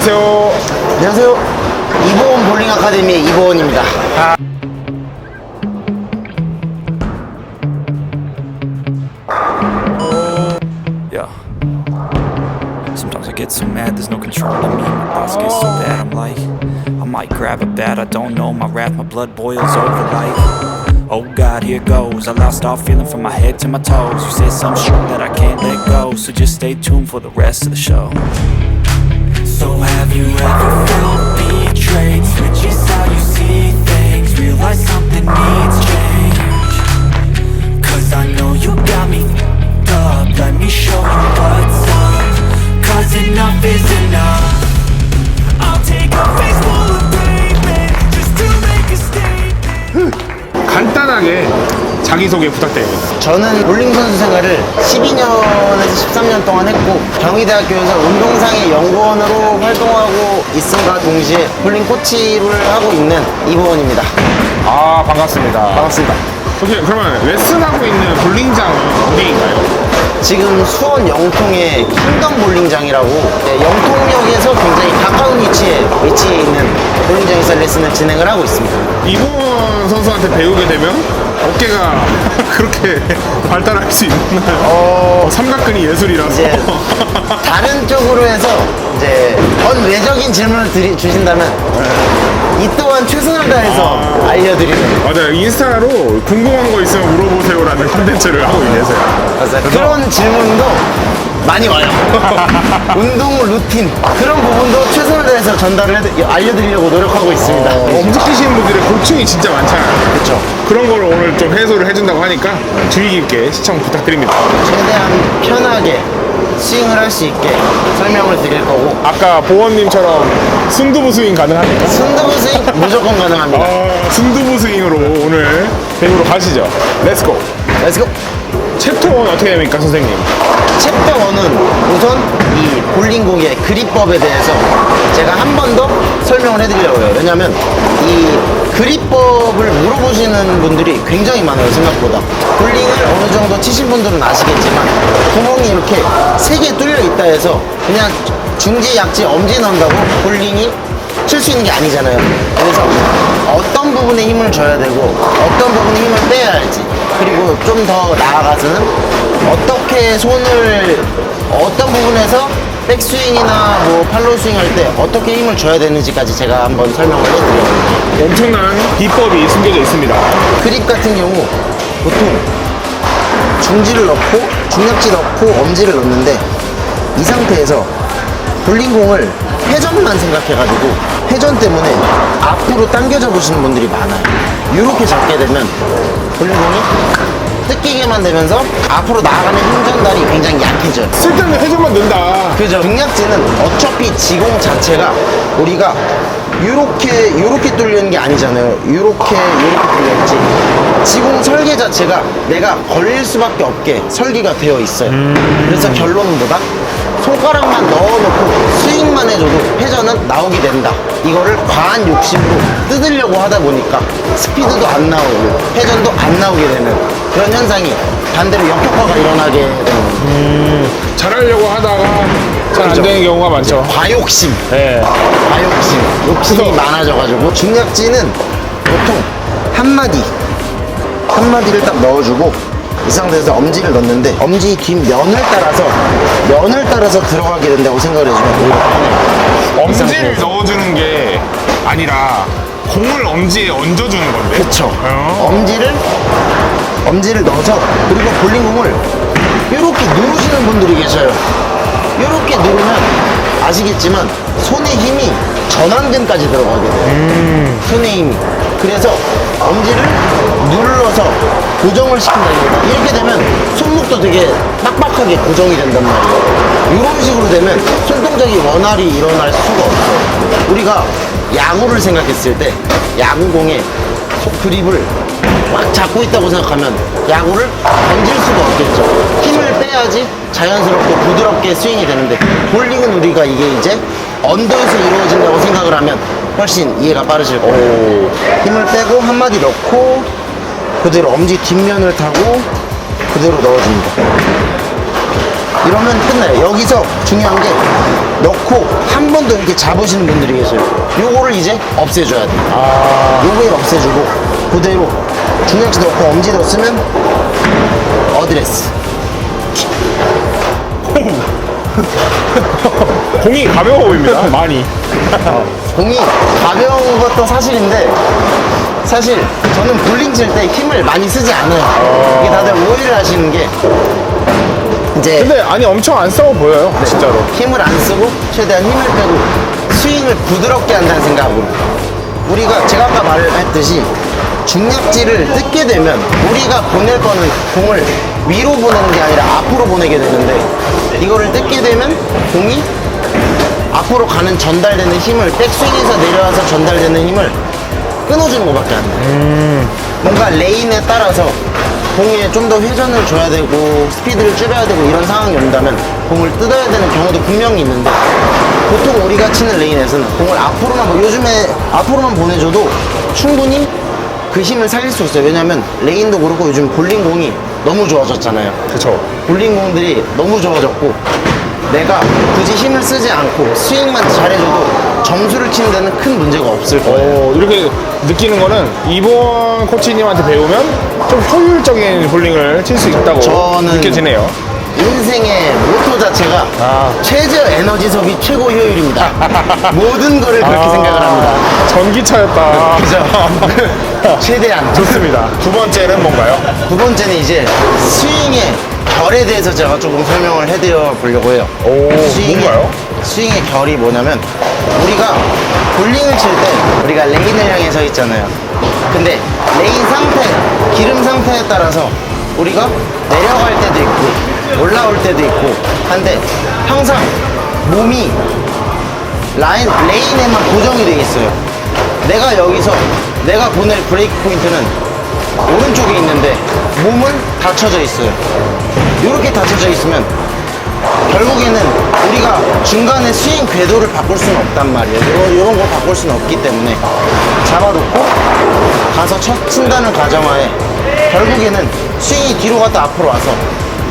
안녕하세요. 안녕하세요. 이보원 볼링 아카데미의 이보원입니다. Yeah. Sometimes I get so mad, there's no controlling me. My thoughts get so bad, I'm like, I might grab a bat, I don't know. My wrath, my blood boils over like, oh God, here goes. I lost all feeling from my head to my toes. You said some shit that I can't let go, so just stay tuned for the rest of the show. So have you ever felt betrayed? Switches how you see things, realize something needs change. Cause I know you got me f***ed up, let me show you what's up. Cause enough is enough. I'll take a face full of pavement just to make a statement. 간단하게 자기소개 부탁드립니다. 저는 볼링 선수 생활을 12년에서 13년 동안 했고 경희대학교에서 운동상의 연구원으로 활동하고 있음과 동시에 볼링 코치를 하고 있는 이보원입니다. 아, 반갑습니다. 반갑습니다. 오케이, 그러면 레슨하고 있는 볼링장은 어디인가요? 지금 수원 영통의 킹덤 볼링장이라고 영통역에서 굉장히 가까운 위치에 위치해 있는 볼링장에서 레슨을 진행을 하고 있습니다. 이보원 선수한테 배우게 되면 어깨가 그렇게 발달할 수 있나요? 삼각근이 예술이라서. 이제 다른 쪽으로 해서 이제 외적인 질문을 주신다면 이 또한 최선을 다해서 알려드리는. 맞아요. 인스타로 궁금한 거 있으면 물어보세요라는 콘텐츠를 하고 계세요. 맞아요. 그런 질문도 많이 와요. 운동 루틴 그런 부분도 최선을 다해서 알려드리려고 노력하고 있습니다. 움직이시는 분들의 고충이 진짜 많잖아요. 그렇죠. 그런 거를 오늘 좀 해소를 해준다고 하니까 주의 깊게 시청 부탁드립니다. 최대한 편하게 스윙을 할 수 있게 설명을 드릴 거고 아까 보원님처럼 순두부 스윙 가능합니까? 순두부 스윙 무조건 가능합니다. 순두부 스윙으로 오늘 배우러 가시죠. 렛츠고. 렛츠고. 챕터 1 어떻게 됩니까, 선생님? 챕터 1은 우선 이 볼링공의 그립법에 대해서 제가 한 번 더 설명을 해드리려고 해요. 왜냐면 이 그립법을 물어보시는 분들이 굉장히 많아요, 생각보다. 볼링을 어느 정도 치신 분들은 아시겠지만 구멍이 이렇게 3개 뚫려 있다 해서 그냥 중지, 약지, 엄지 넣는다고 볼링이 칠 수 있는 게 아니잖아요. 그래서 어떤 부분에 힘을 줘야 되고 어떤 부분에 힘을 빼야 할지, 그리고 좀 더 나아가서는 어떻게 손을 어떤 부분에서 백스윙이나 뭐 팔로우 스윙 할 때 어떻게 힘을 줘야 되는지까지 제가 한번 설명을 해드려요. 엄청난 비법이 숨겨져 있습니다. 그립 같은 경우 보통 중지를 넣고 중약지 넣고 엄지를 넣는데 이 상태에서 볼링공을 회전만 생각해가지고 회전 때문에 앞으로 당겨 잡으시는 분들이 많아요. 이렇게 잡게 되면 볼링공이 뜯기게만 되면서 앞으로 나아가는 힘 전달이 굉장히 약해져요. 쓸데없는 회전만 넣는다. 그죠. 중약지는 어차피 지공 자체가 우리가 요렇게 뚫리는 게 아니잖아요. 요렇게 뚫렸지. 지공 설계 자체가 내가 걸릴 수밖에 없게 설계가 되어 있어요. 그래서 결론은 뭐다? 손가락만 넣어놓고 스윙만 해줘도 회전은 나오게 된다. 이거를 과한 욕심으로 뜯으려고 하다 보니까 스피드도 안 나오고 회전도 안 나오게 되는 그런 현상이 반대로 역효과가 일어나게 되는 겁니다. 잘하려고 하다가 잘 안 그렇죠. 되는 경우가 많죠. 과욕심. 네. 욕심이 그래서- 많아져가지고 중약지는 보통 한 마디를 딱 넣어주고 이 상태에서 엄지를 넣는데 엄지 뒷면을 따라서 들어가게 된다고 생각을 해주면 오히려 편해요. 엄지를 상태에서. 넣어주는 게 아니라 공을 엄지에 얹어주는 건데. 그쵸. 어. 엄지를 넣어서 그리고 볼링공을 이렇게 누르시는 분들이 계셔요. 이렇게 누르면 아시겠지만 손의 힘이 전완근까지 들어가게 돼요. 손의 힘이. 그래서 엄지를 눌러서 고정을 시킨다기보다 이렇게 되면 손목도 되게 빡빡하게 고정이 된단 말이에요. 이런 식으로 되면 손동작이 원활히 일어날 수가 없어요. 우리가 야구를 생각했을 때 야구공의 그립을 막 잡고 있다고 생각하면 야구를 던질 수가 없겠죠. 힘을 빼야지 자연스럽고 부드럽게 스윙이 되는데 볼링은 우리가 이게 이제 언더에서 이루어진다고 생각을 하면 훨씬 이해가 빠르실 거예요. 힘을 빼고 한 마디 넣고 그대로 엄지 뒷면을 타고 그대로 넣어줍니다. 이러면 끝나요. 여기서 중요한 게 넣고 놓고 한 번 더 이렇게 잡으시는 분들이 계세요. 요거를 이제 없애줘야 돼. 요거를 없애주고 그대로 중력지 넣고 엄지 넣었으면 어드레스. 공이 가벼워 보입니다. 많이. 공이 가벼운 것도 사실인데 사실 저는 볼링 칠 때 힘을 많이 쓰지 않아요. 이게 다들 오해를 하시는 게 이제 근데 아니 엄청 안 싸워 보여요. 진짜로. 힘을 안 쓰고 최대한 힘을 빼고 스윙을 부드럽게 한다는 생각으로 우리가 제가 아까 말했듯이 중력지를 뜯게 되면 우리가 보낼 거는 공을 위로 보내는 게 아니라 앞으로 보내게 되는데 이거를 뜯게 되면 공이 앞으로 가는 전달되는 힘을 백스윙에서 내려와서 전달되는 힘을 끊어주는 것밖에 안 돼요. 뭔가 레인에 따라서 공에 좀 더 회전을 줘야 되고 스피드를 줄여야 되고 이런 상황이 온다면 공을 뜯어야 되는 경우도 분명히 있는데 보통 우리가 치는 레인에서는 공을 앞으로만 요즘에 앞으로만 보내줘도 충분히 그 힘을 살릴 수 있어요. 왜냐면 레인도 그렇고 요즘 볼링공이 너무 좋아졌잖아요. 그렇죠. 볼링공들이 너무 좋아졌고 내가 굳이 힘을 쓰지 않고 스윙만 잘해줘도 점수를 치는 데는 큰 문제가 없을 거예요. 이렇게 느끼는 거는 이번 코치님한테 배우면 좀 효율적인 볼링을 칠 수 있다고 저는 느껴지네요. 인생의 모토 자체가 최저 에너지 소비 최고 효율입니다. 모든 거를 그렇게 생각을 합니다. 전기차였다. 그죠? 최대한. 좋습니다. 두 번째는 뭔가요? 두 번째는 이제 스윙의 결에 대해서 제가 조금 설명을 해드려 보려고 해요. 뭔가요? 스윙의 결이 뭐냐면 우리가 볼링을 칠 때 우리가 레인을 향해 서 있잖아요. 근데 레인 상태, 기름 상태에 따라서 우리가 내려갈 때도 있고 올라올 때도 있고 한데 항상 몸이 레인에만 고정이 되어 있어요. 내가 여기서 내가 보낼 브레이크 포인트는 오른쪽에 있는데 몸은 닫혀져 있어요. 이렇게 닫혀져 있으면 결국에는 우리가 중간에 스윙 궤도를 바꿀 수는 없단 말이에요. 이런 거 바꿀 수는 없기 때문에 잡아놓고 가서 첫 친다는 가정하에 결국에는 스윙이 뒤로 갔다 앞으로 와서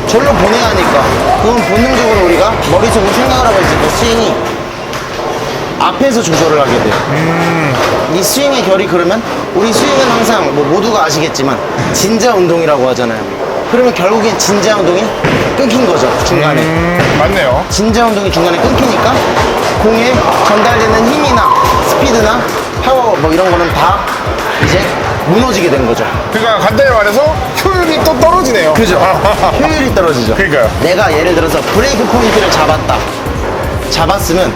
절로 보내야 하니까 그건 본능적으로 우리가 머릿속으로 생각을 하고 있을 때 스윙이 앞에서 조절을 하게 돼요. 이 스윙의 결이 그러면 우리 스윙은 항상 뭐 모두가 아시겠지만 진자 운동이라고 하잖아요. 그러면 결국엔 진자 운동이 끊긴 거죠, 중간에. 맞네요. 진자 운동이 중간에 끊기니까 공에 전달되는 힘이나 스피드나 파워 뭐 이런 거는 다 이제 무너지게 된 거죠. 그러니까 간단히 말해서 효율이 또 떨어지네요. 그죠? 효율이 떨어지죠. 그러니까요. 내가 예를 들어서 브레이크 포인트를 잡았으면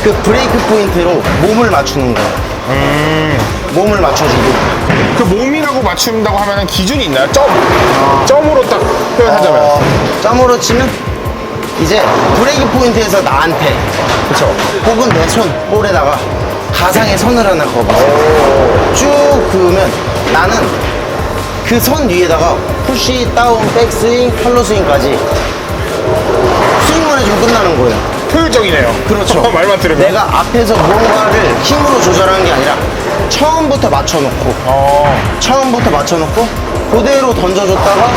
그 브레이크 포인트로 몸을 맞추는 거예요. 몸을 맞춰주고. 그 몸이라고 맞춘다고 하면 기준이 있나요? 점으로 딱 표현하자면. 점으로 치면 이제 브레이크 포인트에서 나한테 그렇죠. 혹은 내 손 볼에다가 가상의 선을 하나 그어보세요. 쭉 그으면 나는 그 선 위에다가 푸시, 다운, 백스윙, 팔로 스윙까지 스윙만 해주면 끝나는 거예요. 효율적이네요. 그렇죠. 말만 들으면. 내가 앞에서 뭔가를 힘으로 조절하는 게 아니라 처음부터 맞춰놓고 그대로 던져줬다가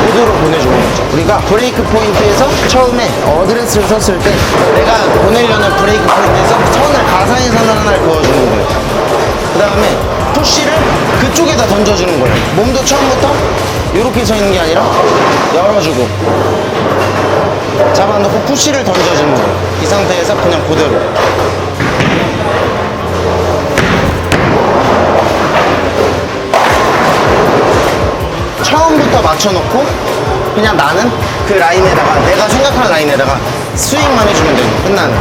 그대로 보내주는 거죠. 우리가 브레이크 포인트에서 처음에 어드레스를 섰을 때 내가 보내려는 브레이크 포인트에서 가상의 선을 하나를 그어주는 거예요. 그 다음에 푸시를 그쪽에다 던져주는 거예요. 몸도 처음부터 이렇게 서 있는 게 아니라 열어주고 잡아놓고 푸시를 던져주는 거예요. 이 상태에서 그냥 그대로. 처음부터 맞춰놓고 그냥 나는 그 라인에다가 내가 생각하는 라인에다가 스윙만 해주면 돼요. 끝나는.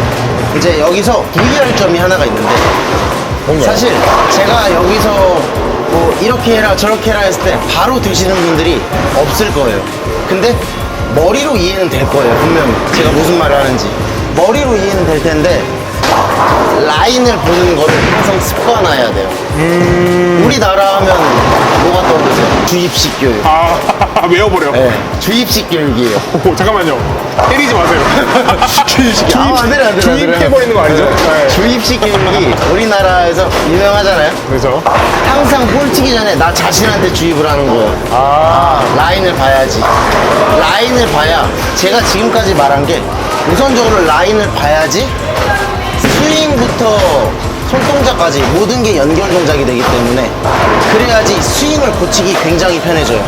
이제 여기서 주의할 점이 하나가 있는데 뭔가요? 사실 제가 여기서 뭐 이렇게 해라 저렇게 해라 했을 때 바로 되시는 분들이 없을 거예요. 근데 머리로 이해는 될 거예요. 분명히 제가 무슨 말을 하는지 머리로 이해는 될 텐데 라인을 보는 거를 항상 습관화해야 돼요. 우리나라 하면 뭐가 떠오르세요? 주입식 교육. 외워버려. 네, 주입식 교육이에요. 오, 잠깐만요. 때리지 마세요. 안 돼. 주입해버리는 거 아니죠? 네. 주입식 교육이 우리나라에서 유명하잖아요. 그래서 항상 볼 치기 전에 나 자신한테 주입을 하는 거예요. 라인을 봐야지. 라인을 봐야 제가 지금까지 말한 게 우선적으로 라인을 봐야지 스윙부터 손동작까지 모든 게 연결 동작이 되기 때문에 그래야지 스윙을 고치기 굉장히 편해져요.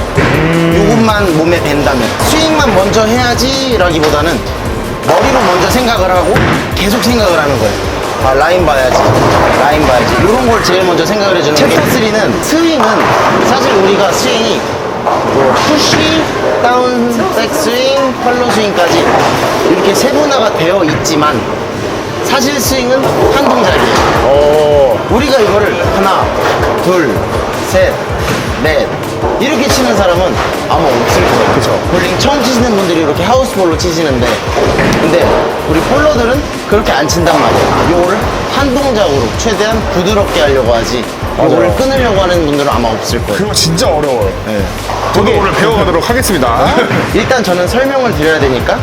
요것만 몸에 밴다면 스윙만 먼저 해야지 라기보다는 머리로 먼저 생각을 하고 계속 생각을 하는 거예요. 아, 라인 봐야지 이런 걸 제일 먼저 생각을 해주는 게 챕터 3는 스윙은 사실 우리가 스윙이 뭐 푸시, 다운, 백스윙, 팔로 스윙까지 이렇게 세분화가 되어 있지만 사실 스윙은 한 동작이에요. 우리가 이거를 하나, 둘, 셋, 넷 이렇게 치는 사람은 아마 없을 거예요. 그쵸. 볼링 처음 치시는 분들이 이렇게 하우스볼로 치시는데 근데 우리 볼러들은 그렇게 안 친단 말이에요. 요거를 한 동작으로 최대한 부드럽게 하려고 하지 요거를 맞아요. 끊으려고 하는 분들은 아마 없을 거예요. 그거 진짜 어려워요. 네. 저도 오늘 배워가도록 하겠습니다. 일단 저는 설명을 드려야 되니까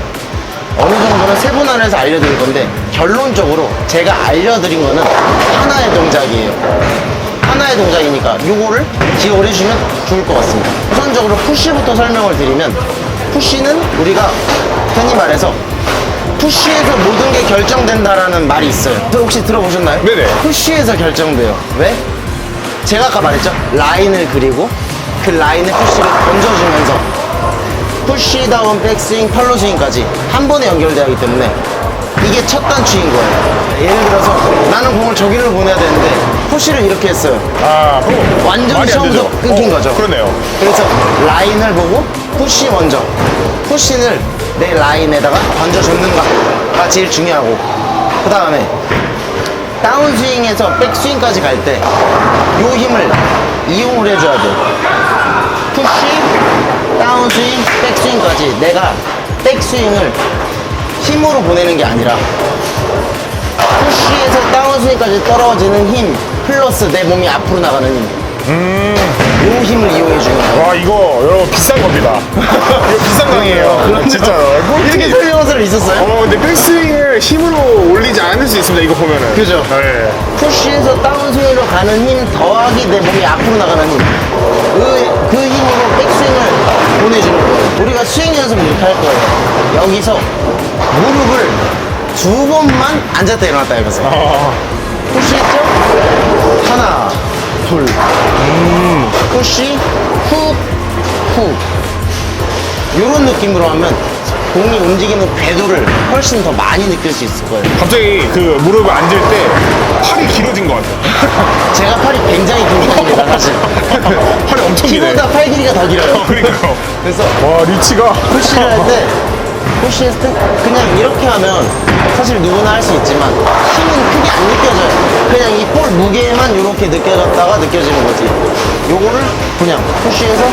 어느 정도는 세분화를 해서 알려드릴 건데 결론적으로 제가 알려드린 거는 하나의 동작이에요. 하나의 동작이니까 요거를 기억을 해주시면 좋을 것 같습니다. 우선적으로 푸시부터 설명을 드리면 푸시는 우리가 흔히 말해서 푸시에서 모든 게 결정된다라는 말이 있어요. 혹시 들어보셨나요? 네네. 푸시에서 결정돼요. 왜? 제가 아까 말했죠? 라인을 그리고 그 라인에 푸시를 던져주면서 푸시, 다운, 백스윙, 팔로 스윙까지 한 번에 연결되어 있기 때문에 이게 첫 단추인 거예요. 예를 들어서 나는 공을 저기를 보내야 되는데 푸시를 이렇게 했어요. 아, 그럼 완전 말이 안 처음부터 되죠. 끊긴 거죠. 그러네요. 그래서 라인을 보고 푸시 먼저 푸시를 내 라인에다가 던져줬는가가 제일 중요하고 그 다음에 다운스윙에서 백스윙까지 갈 때 요 힘을 이용을 해줘야 돼. 푸시, 다운스윙, 백스윙까지 내가 백스윙을 힘으로 보내는 게 아니라 푸시에서 다운스윙까지 떨어지는 힘 플러스 내 몸이 앞으로 나가는 힘. 요 힘을 이용해 주는 거예요. 와, 이거 여러분 비싼 겁니다. 이거 비싼 강의예요. 진짜로. 뭐 이렇게 어떻게- 설명서를 있었어요? 근데 백스윙을 힘으로 올리지 않을 수 있습니다. 이거 보면은. 그죠? 네. 푸시에서 다운스윙으로 가는 힘 더하기 내 몸이 앞으로 나가는 힘. 그 힘으로 백스윙을 보내주는 거예요. 우리가 스윙 연습을 이렇게 할 거예요. 여기서 무릎을 2번만 앉았다 일어났다 해보세요. 아, 푸시했죠? 하나, 둘. 푸시, 훅, 훅. 요런 느낌으로 하면 공이 움직이는 궤도를 훨씬 더 많이 느낄 수 있을 거예요. 갑자기 그 무릎을 앉을 때 팔이 길어진 것 같아요. 제가 팔이 굉장히 긴 편입니다, 사실. 팔이 엄청 기네. 키보다 팔 길이가 더 길어요. 그러니까요. 그래서 와, 리치가. 푸시를 할 때, 푸시했을 때 그냥 이렇게 하면 사실 누구나 할 수 있지만 힘은 크게 안 느껴져요. 그냥 이 볼 무게만 이렇게 느껴졌다가 느껴지는 거지. 요거를 그냥 푸시해서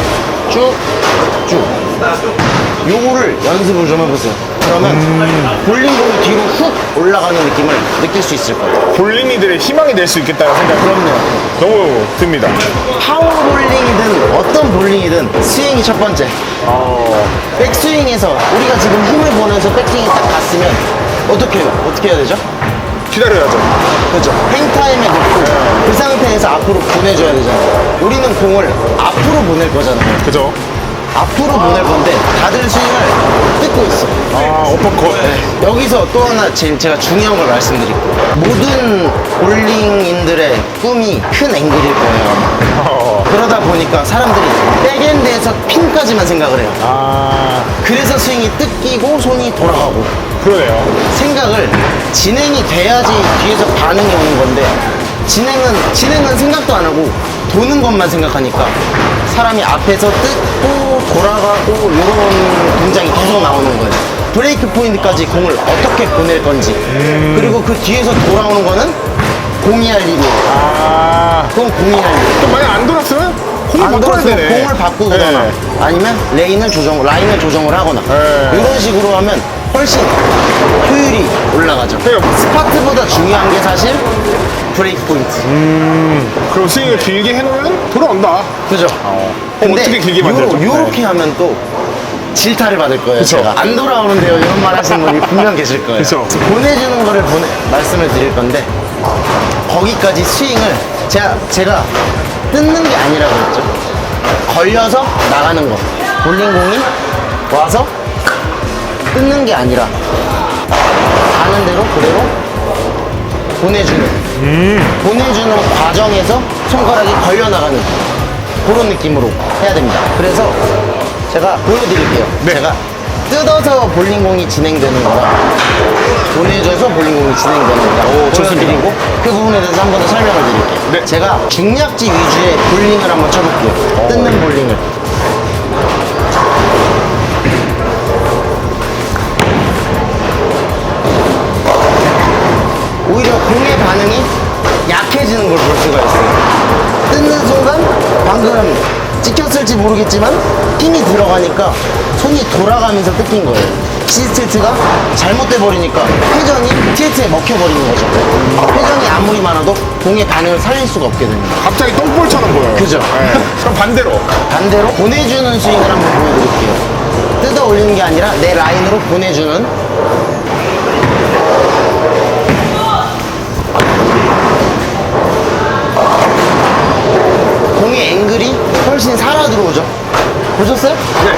쭉, 쭉. 요거를 연습을 좀 해보세요. 그러면 볼링공이 뒤로 훅 올라가는 느낌을 느낄 수 있을 거예요. 볼링이들의 희망이 될 수 있겠다는 생각이 그럼요. 너무 듭니다. 파워볼링이든 어떤 볼링이든 스윙이 첫 번째. 백스윙에서 우리가 지금 힘을 보내서 백스윙이 딱 갔으면 어떻게 해요? 어떻게 해야 되죠? 기다려야죠. 그렇죠. 행타임에 놓고 그 상태에서 앞으로 보내줘야 되잖아요. 우리는 공을 앞으로 보낼 거잖아요. 그죠? 앞으로 보낼 건데 다들 스윙을 뜯고 있어. 아, 어퍼컷. 여기서 또 하나 제일 제가 중요한 걸 말씀드릴게요. 모든 볼링인들의 꿈이 큰 앵글일 거예요. 그러다 보니까 사람들이 백엔드에서 핀까지만 생각을 해요. 아, 그래서 스윙이 뜯기고 손이 돌아가고 그러네요. 생각을 진행이 돼야지 뒤에서 반응이 오는 건데 진행은 생각도 안 하고 도는 것만 생각하니까 사람이 앞에서 뜯고 돌아가고 이런 동작이 계속 나오는 거예요. 브레이크 포인트까지 공을 어떻게 보낼 건지 그리고 그 뒤에서 돌아오는 거는 공이 할 일이에요. 아, 그건 공이 할 일. 또 만약 안 돌았으면 공을 안 바꿔야 돌아서 되네. 공을 바꾸거나 네. 아니면 라인을 조정을 하거나 네. 이런 식으로 하면 훨씬 효율이 올라가죠. 그래요. 스파트보다 중요한 게 사실 브레이크 포인트. 그럼 스윙을 길게 해놓으면 돌아온다. 그죠? 어떻게 길게 만들죠? 요렇게 하면 또 질타를 받을 거예요. 그쵸. 제가 안 돌아오는데요. 이런 말 하시는 분이 분명 계실 거예요. 그쵸. 보내주는 거를 말씀을 드릴 건데 거기까지 스윙을 제가 뜯는 게 아니라고 했죠. 걸려서 나가는 거. 볼링공이 와서 뜯는 게 아니라 그대로 보내주는 과정에서 손가락이 걸려나가는 그런 느낌으로 해야 됩니다. 그래서 제가 보여드릴게요. 네. 제가 뜯어서 볼링공이 진행되는 거랑 보내줘서 볼링공이 진행되는 거랑 좋습니다. 보여드리고 그 부분에 대해서 한 번 더 설명을 드릴게요. 네. 제가 중약지 위주의 볼링을 한번 쳐볼게요. 뜯는 볼링을. 오히려 공의 반응이 약해지는 걸 볼 수가 있어요. 뜯는 순간 방금 찍혔을지 모르겠지만 힘이 들어가니까 손이 돌아가면서 뜯긴 거예요. 시스틸트가 잘못돼 버리니까 회전이 티에트에 먹혀버리는 거죠. 회전이 아무리 많아도 공의 반응을 살릴 수가 없게 됩니다. 갑자기 똥볼처럼 보여요. 그죠? 네. 그럼 반대로 보내주는 스윙을 한번 보여드릴게요. 뜯어 올리는 게 아니라 내 라인으로 보내주는. 공의 앵글이 훨씬 살아 들어오죠. 보셨어요? 네.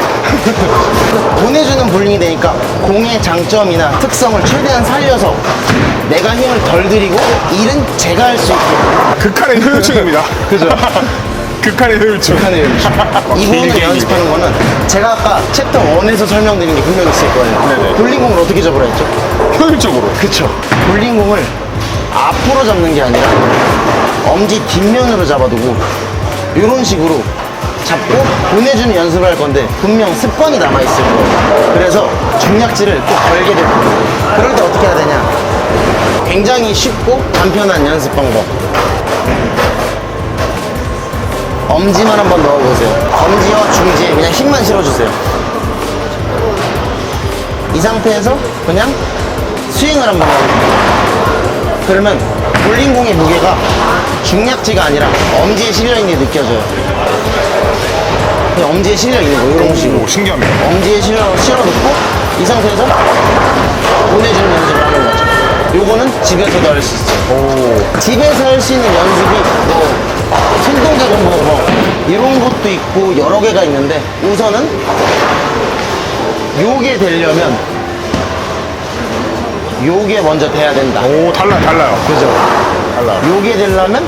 보내주는 볼링이 되니까 공의 장점이나 특성을 최대한 살려서 내가 힘을 덜 들이고 일은 제가 할 수 있게. 극한의 효율충입니다. 그죠? 극한의 효율충. 이 부분을 길게 연습하는 거는 제가 아까 챕터 1에서 설명드린 게 분명히 있을 거예요. 네네. 볼링공을 어떻게 잡으라 했죠? 효율적으로. 그쵸. 볼링공을 앞으로 잡는 게 아니라 엄지 뒷면으로 잡아두고 이런 식으로 잡고 보내주는 연습을 할 건데 분명 습관이 남아있을 거예요. 그래서 중약지를 꼭 걸게 될 거예요. 그럴 때 어떻게 해야 되냐? 굉장히 쉽고 간편한 연습 방법. 엄지만 한번 넣어보세요. 엄지와 중지에 그냥 힘만 실어주세요. 이 상태에서 그냥 스윙을 한번 해보세요. 그러면 볼링공의 무게가 중약지가 아니라 엄지에 실려있는 게 느껴져요. 그냥 엄지에 실려있는 거 이런 식으로 오, 신기합니다. 엄지에 실어놓고 이 상태에서 보내주는 연습을 하는 거죠. 요거는 집에서도 할 수 있어요. 집에서 할 수 있는 연습이 뭐 손동작 뭐 이런 것도 있고 여러 개가 있는데 우선은 요게 되려면 요게 먼저 돼야 된다. 오, 달라요. 그죠? 달라요. 요게 되려면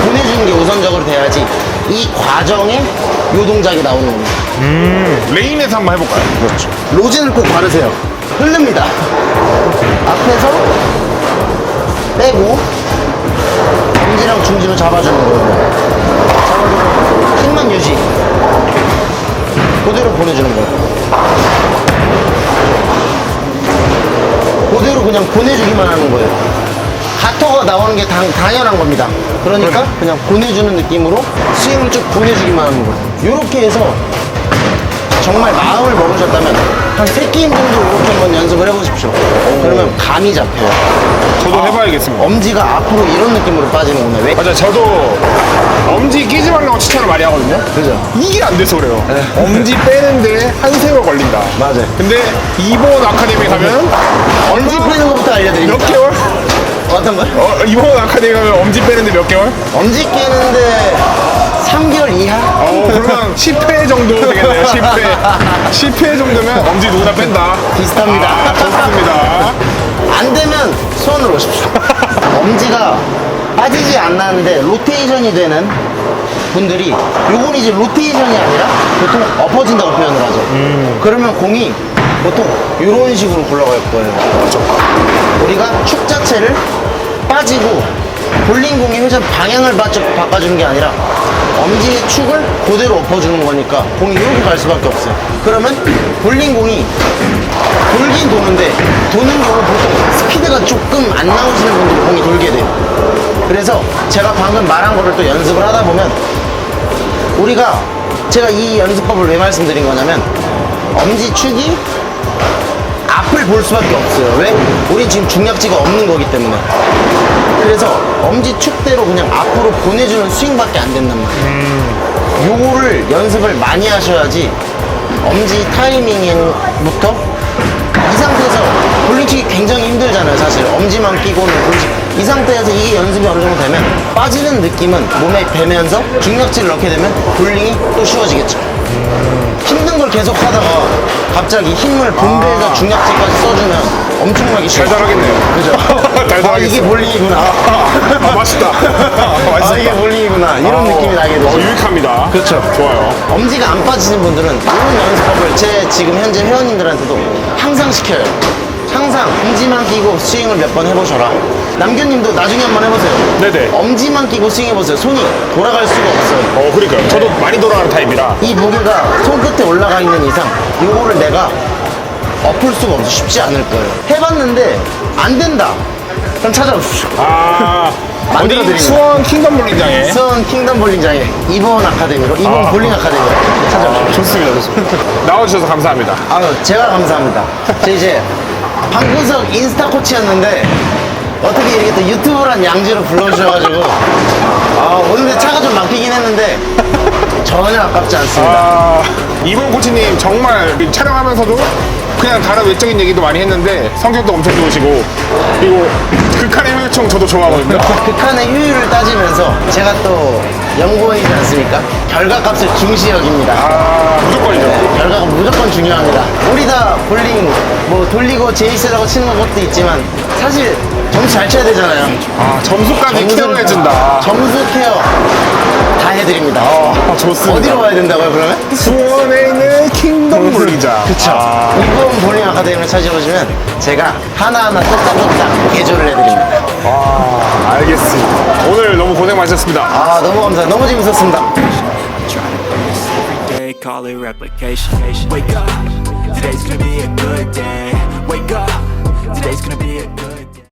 보내주는 게 우선적으로 돼야지 이 과정에 요 동작이 나오는 겁니다. 레인에서 한번 해볼까요? 그렇죠. 로진을 꼭 바르세요. 흐릅니다. 앞에서 빼고 엄지랑 중지로 잡아주는 거예요. 잡아주고 힘만 유지. 그대로 보내주는 거예요. 그대로 그냥 보내주기만 하는 거예요. 가터가 나오는 게 당연한 겁니다. 그러니까 그냥 보내주는 느낌으로 스윙을 쭉 보내주기만 하는 거예요. 이렇게 해서 정말 마음을 먹으셨다면 한 3게임 정도 이렇게 한번 연습을 해보십시오. 그러면 감이 잡혀요. 저도 해봐야겠습니다. 엄지가 앞으로 이런 느낌으로 빠지는구나. 왜? 맞아, 저도 엄지 끼지 말라고 추천을 많이 하거든요. 그죠? 이게 안 돼서 그래요. 엄지 빼는데 한 세월 걸린다. 맞아요. 근데 이번 아카데미 가면 엄지 빼는 것부터 알려드립니다. 몇 개월? 어떤 거요? 이번 아카데미 가면 엄지 빼는데 몇 개월? 엄지 깨는데 3개월 이하? 그러면 10회 정도 되겠네요. 10회 정도면 엄지 누구나 뺀다. 비슷합니다. 좋습니다. 안 되면 수원으로 오십시오. 엄지가 빠지지 않는데 로테이션이 되는 분들이 요건 이제 로테이션이 아니라 보통 엎어진다고 표현을 하죠. 그러면 공이 보통 이런 식으로 굴러갈 거예요. 우리가 축 자체를 빠지고 볼링공의 회전 방향을 바꿔주는 게 아니라 엄지의 축을 그대로 엎어주는 거니까 공이 이렇게 갈 수밖에 없어요. 그러면 볼링공이 돌긴 도는데 도는 경우 보통 스피드가 조금 안 나오시는 분들이 공이 돌게 돼요. 그래서 제가 방금 말한 거를 또 연습을 하다 보면 제가 이 연습법을 왜 말씀드린 거냐면 엄지축이 앞을 볼 수밖에 없어요. 왜? 우린 지금 중약지가 없는 거기 때문에. 그래서 엄지축대로 그냥 앞으로 보내주는 스윙밖에 안 된단 말이에요. 요거를 연습을 많이 하셔야지 엄지 타이밍부터 이 상태에서 볼링 치기 굉장히 힘들잖아요. 사실 엄지만 끼고는 이 상태에서 이게 연습이 어느 정도 되면 빠지는 느낌은 몸에 배면서 중력질을 넣게 되면 볼링이 또 쉬워지겠죠. 힘든 걸 계속 하다가 갑자기 힘을 분배해서 중량제까지 써주면 엄청나게 쉬워. 달달하겠네요. 그죠? 아, 이게 달달하겠어. 볼링이구나. 맛있다. 아, 이게 볼링이구나. 이런 느낌이 나게 되죠. 유익합니다. 그렇죠. 좋아요. 엄지가 안 빠지는 분들은 이런 연습법을 제 지금 현재 회원님들한테도 항상 시켜요. 항상 엄지만 끼고 스윙을 몇 번 해보셔라. 남규님도 나중에 한번 해보세요. 네네. 엄지만 끼고 스윙해보세요. 손이 돌아갈 수가 없어요. 그러니까요. 저도 많이 돌아가는 타입이라. 이 무게가 손끝에 올라가 있는 이상 이거를 내가 엎을 수가 없어. 쉽지 않을 거예요. 해봤는데 안 된다. 그럼 찾아오십시오. 만들어드립니다. 어디 수원 킹덤 볼링장에. 수원 킹덤 볼링장에 이번 아카데미로 이번 볼링 아카데미로 찾아오십시오. 좋습니다, 좋습니다. 나와주셔서 감사합니다. 아유, 제가 감사합니다. 저 이제 방구석 인스타 코치였는데 어떻게 이렇게 또 유튜브란 양지로 불러주셔가지고 오늘 차가 좀 막히긴 했는데 전혀 아깝지 않습니다. 이번 코치님 정말 촬영하면서도 그냥 다른 외적인 얘기도 많이 했는데 성격도 엄청 좋으시고, 그리고 극한의 효율총 저도 좋아하거든요. 극한의 효율을 따지면서 제가 또 연구원이지 않습니까? 결과값을 중시 여깁니다. 무조건이죠. 결과가 무조건 중요합니다. 우리 다 볼링 뭐 돌리고 제이스라고 치는 것도 있지만 사실 점수 잘 쳐야 되잖아요. 점수까지 케어해준다. 점수 케어 다 해드립니다. 좋습니다. 어디로 와야 된다고요, 그러면? 수원에 있는 킹덤 볼링장. 그쵸. 이번 볼링 아카데미를 찾아오시면 제가 하나하나 똑딱똑딱 개조를 해드립니다. 알겠습니다. 오늘 너무 고생 많으셨습니다. 너무 감사합니다. 너무 재밌었습니다. Try to do this every day, call it replication. Wake up, today's gonna be a good day. Wake up, today's gonna be a good